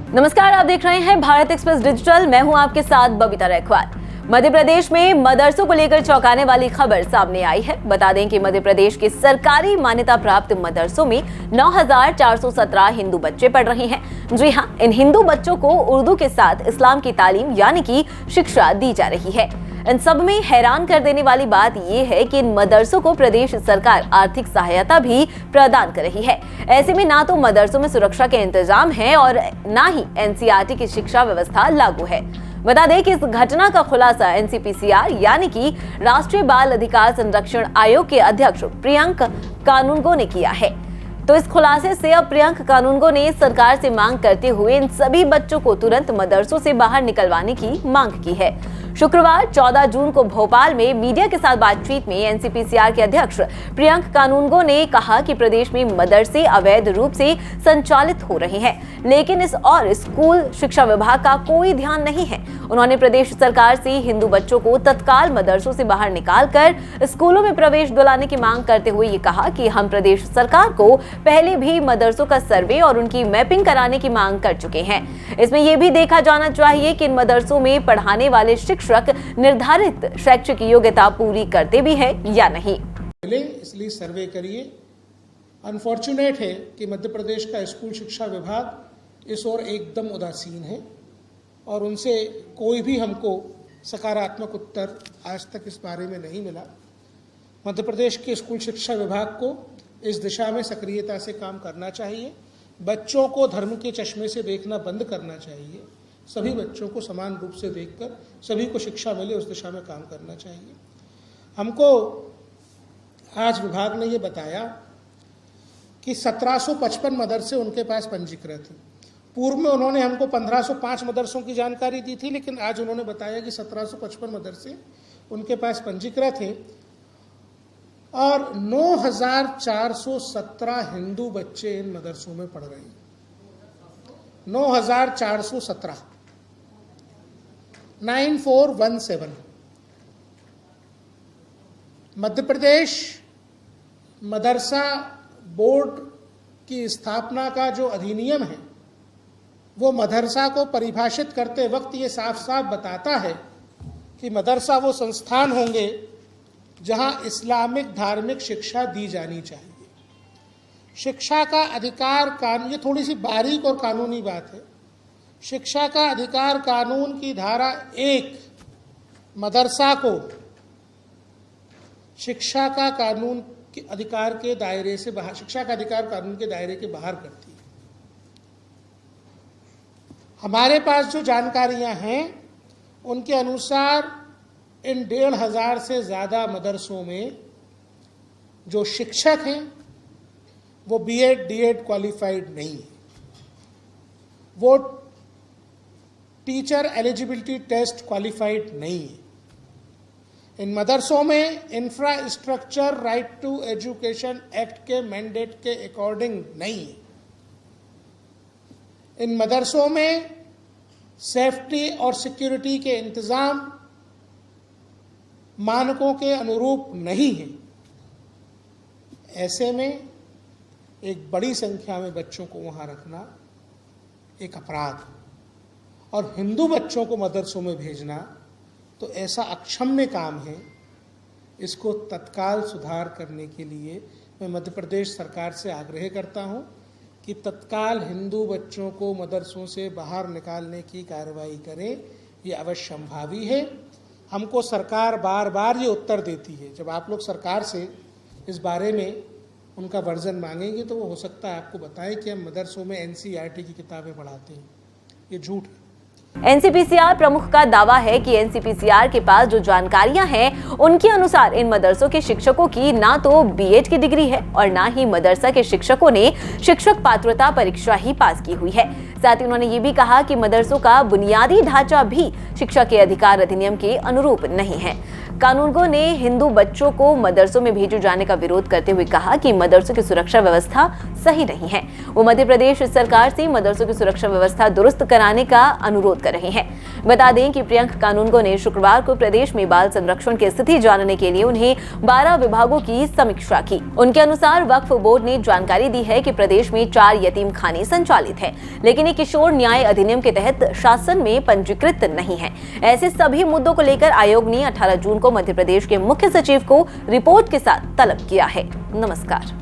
नमस्कार, आप देख रहे हैं भारत एक्सप्रेस डिजिटल। मैं हूं आपके साथ बबीता रैखवार। मध्य प्रदेश में मदरसों को लेकर चौंकाने वाली खबर सामने आई है। बता दें कि मध्य प्रदेश के सरकारी मान्यता प्राप्त मदरसों में 9,417 हिंदू बच्चे पढ़ रहे हैं। जी हां, इन हिंदू बच्चों को उर्दू के साथ इस्लाम की तालीम यानी कि शिक्षा दी जा रही है। इन सब में हैरान कर देने वाली बात यह है कि इन मदरसों को प्रदेश सरकार आर्थिक सहायता भी प्रदान कर रही है। ऐसे में ना तो मदरसों में सुरक्षा के इंतजाम हैं और ना ही एनसीईआरटी की शिक्षा व्यवस्था लागू है। बता दें कि इस घटना का खुलासा एनसीपीसीआर यानी कि राष्ट्रीय बाल अधिकार संरक्षण आयोग के अध्यक्ष प्रियंक कानूनगो ने किया है। तो इस खुलासे से अब प्रियंक कानूनगो ने सरकार से मांग करते हुए इन सभी बच्चों को तुरंत मदरसों से बाहर निकलवाने की मांग की है। शुक्रवार 14 जून को भोपाल में मीडिया के साथ बातचीत में एनसीपीसीआर के अध्यक्ष प्रियंक कानूनगो ने कहा कि प्रदेश में मदरसे अवैध रूप से संचालित हो रहे हैं, लेकिन इस और स्कूल शिक्षा विभाग का कोई ध्यान नहीं है। उन्होंने प्रदेश सरकार से हिंदू बच्चों को तत्काल मदरसों से बाहर निकालकर स्कूलों में प्रवेश दिलाने की मांग करते हुए ये कहा कि हम प्रदेश सरकार को पहले भी मदरसों का सर्वे और उनकी मैपिंग कराने की मांग कर चुके हैं। इसमें यह भी देखा जाना चाहिए कि इन मदरसों में पढ़ाने वाले शिक्षक निर्धारित शैक्षिक योग्यता पूरी करते भी हैं या नहीं। इसलिए सर्वे करिए। अनफॉर्चुनेट है कि मध्य प्रदेश का स्कूल शिक्षा विभाग इस ओर एकदम उदासीन है और उनसे कोई भी हमको सकारात्मक उत्तर आज तक इस बारे में नहीं मिला। मध्य प्रदेश के स्कूल शिक्षा विभाग को इस दिशा में सक्रियता से काम करना चाहिए। बच्चों को धर्म के चश्मे से देखना बंद करना चाहिए। सभी बच्चों को समान रूप से देखकर सभी को शिक्षा मिले उस दिशा में काम करना चाहिए। हमको आज विभाग ने ये बताया कि 1755 मदरसे उनके पास पंजीकृत हैं। पूर्व में उन्होंने हमको 1505 मदरसों की जानकारी दी थी, लेकिन आज उन्होंने बताया कि 1755 मदरसे उनके पास पंजीकृत हैं और 9,417 हिंदू बच्चे इन मदरसों में पढ़ रहे हैं। 9,417 9417। मध्य प्रदेश मदरसा बोर्ड की स्थापना का जो अधिनियम है वो मदरसा को परिभाषित करते वक्त ये साफ साफ बताता है कि मदरसा वो संस्थान होंगे जहां इस्लामिक धार्मिक शिक्षा दी जानी चाहिए। शिक्षा का अधिकार कानून, ये थोड़ी सी बारीक और कानूनी बात है। शिक्षा का अधिकार कानून की धारा 1 मदरसा को शिक्षा का कानून के अधिकार के दायरे से बाहर, शिक्षा का अधिकार कानून के दायरे के बाहर करती है। हमारे पास जो जानकारियां हैं उनके अनुसार इन 1,500 से ज्यादा मदरसों में जो शिक्षक हैं वो बीएड डीएड क्वालिफाइड नहीं है। वो टीचर एलिजिबिलिटी टेस्ट क्वालिफाइड नहीं है। इन मदरसों में infrastructure right to education act के मैंडेट के अकॉर्डिंग नहीं है। इन मदरसों में सेफ्टी और सिक्योरिटी के इंतजाम मानकों के अनुरूप नहीं है। ऐसे में एक बड़ी संख्या में बच्चों को वहां रखना एक अपराध और हिंदू बच्चों को मदरसों में भेजना तो ऐसा अक्षम्य काम है। इसको तत्काल सुधार करने के लिए मैं मध्य प्रदेश सरकार से आग्रह करता हूं कि तत्काल हिंदू बच्चों को मदरसों से बाहर निकालने की कार्रवाई करें। ये अवश्यंभावी है। हमको सरकार बार बार ये उत्तर देती है। जब आप लोग सरकार से इस बारे में उनका वर्जन मांगेंगे तो वो हो सकता है आपको बताएं कि हम मदरसों में एनसीईआरटी की किताबें पढ़ाते हैं। ये झूठ है। एनसीपीसीआर प्रमुख का दावा है कि एनसीपीसीआर के पास जो जानकारियां हैं उनके अनुसार इन मदरसों के शिक्षकों की ना तो बीएड की डिग्री है और ना ही मदरसा के शिक्षकों ने शिक्षक पात्रता परीक्षा ही पास की हुई है। साथ ही उन्होंने ये भी कहा कि मदरसों का बुनियादी ढांचा भी शिक्षा के अधिकार अधिनियम के अनुरूप नहीं है। कानूनगो ने हिंदू बच्चों को मदरसों में भेजे जाने का विरोध करते हुए कहा कि मदरसों की सुरक्षा व्यवस्था सही नहीं है। वो मध्य प्रदेश सरकार से मदरसों की सुरक्षा व्यवस्था दुरुस्त कराने का अनुरोध कर रहे हैं। बता दें कि प्रियंक कानूनगो ने शुक्रवार को प्रदेश में बाल संरक्षण की स्थिति जानने के लिए उन्हें 12 विभागों की समीक्षा की। उनके अनुसार वक्फ बोर्ड ने जानकारी दी है कि प्रदेश में 4 यतीम खाने संचालित है, लेकिन ये किशोर न्याय अधिनियम के तहत शासन में पंजीकृत नहीं है। ऐसे सभी मुद्दों को लेकर आयोग ने 18 जून को मध्य प्रदेश के मुख्य सचिव को रिपोर्ट के साथ तलब किया है। नमस्कार।